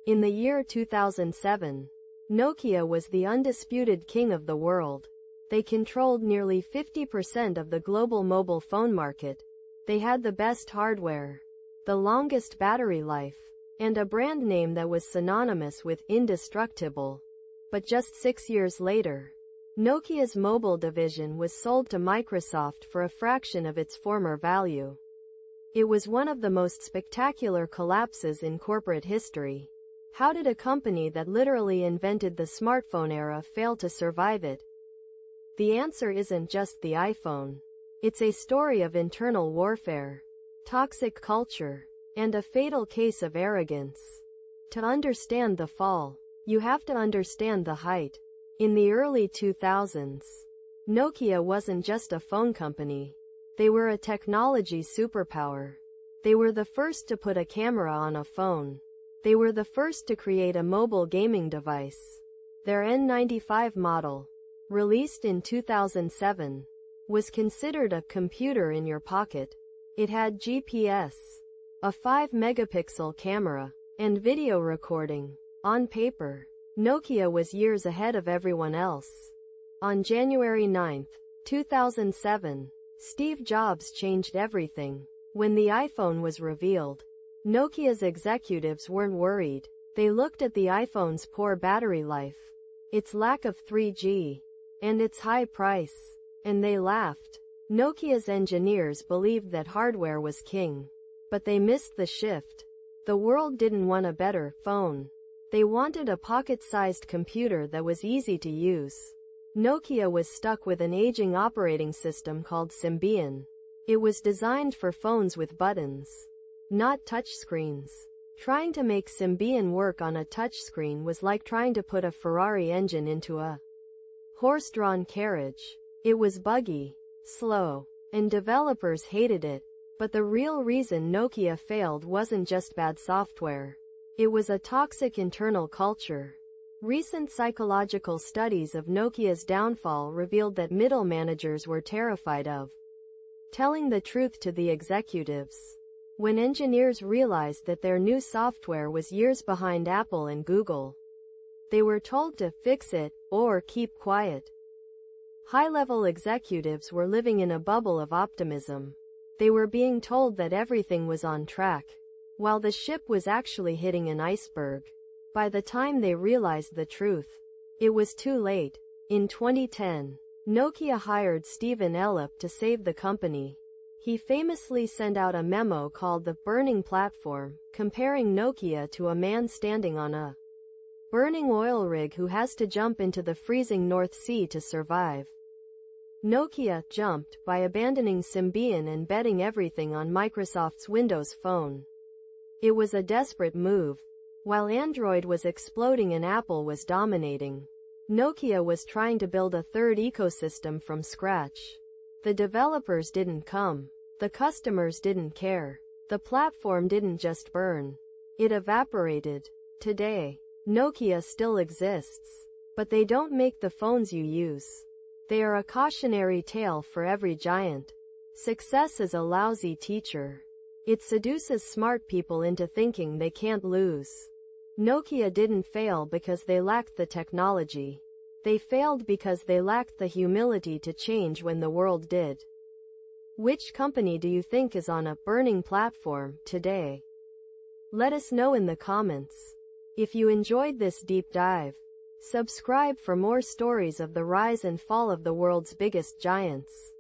In the year 2007, Nokia was the undisputed king of the world. They controlled nearly 50% of the global mobile phone market. They had the best hardware, the longest battery life, and a brand name that was synonymous with indestructible. But just 6 years later, Nokia's mobile division was sold to Microsoft for a fraction of its former value. It was one of the most spectacular collapses in corporate history. How did a company that literally invented the smartphone era fail to survive it? The answer isn't just the iPhone. It's a story of internal warfare, toxic culture, and a fatal case of arrogance. To understand the fall, you have to understand the height. In the early 2000s, Nokia wasn't just a phone company. They were a technology superpower. They were the first to put a camera on a phone. They were the first to create a mobile gaming device. Their N95 model, released in 2007, was considered a computer in your pocket. It had GPS, a 5-megapixel camera, and video recording. On paper, Nokia was years ahead of everyone else. On January 9, 2007, Steve Jobs changed everything. When the iPhone was revealed, Nokia's executives weren't worried. They looked at the iPhone's poor battery life, its lack of 3G, and its high price, and they laughed. Nokia's engineers believed that hardware was king, but they missed the shift. The world didn't want a better phone. They wanted a pocket-sized computer that was easy to use. Nokia was stuck with an aging operating system called Symbian. It was designed for phones with buttons, not touchscreens. Trying to make Symbian work on a touchscreen was like trying to put a Ferrari engine into a horse-drawn carriage. It was buggy, slow, and developers hated it. But the real reason Nokia failed wasn't just bad software. It was a toxic internal culture. Recent psychological studies of Nokia's downfall revealed that middle managers were terrified of telling the truth to the executives. When engineers realized that their new software was years behind Apple and Google, they were told to fix it or keep quiet. High-level executives were living in a bubble of optimism. They were being told that everything was on track, while the ship was actually hitting an iceberg. By the time they realized the truth, it was too late. In 2010, Nokia hired Stephen Elop to save the company. He famously sent out a memo called the Burning Platform, comparing Nokia to a man standing on a burning oil rig who has to jump into the freezing North Sea to survive. Nokia jumped by abandoning Symbian and betting everything on Microsoft's Windows Phone. It was a desperate move. While Android was exploding and Apple was dominating, Nokia was trying to build a third ecosystem from scratch. The developers didn't come. The customers didn't care. The platform didn't just burn. It evaporated. Today, Nokia still exists, but they don't make the phones you use. They are a cautionary tale for every giant. Success is a lousy teacher. It seduces smart people into thinking they can't lose. Nokia didn't fail because they lacked the technology. They failed because they lacked the humility to change when the world did. Which company do you think is on a burning platform today? Let us know in the comments. If you enjoyed this deep dive, subscribe for more stories of the rise and fall of the world's biggest giants.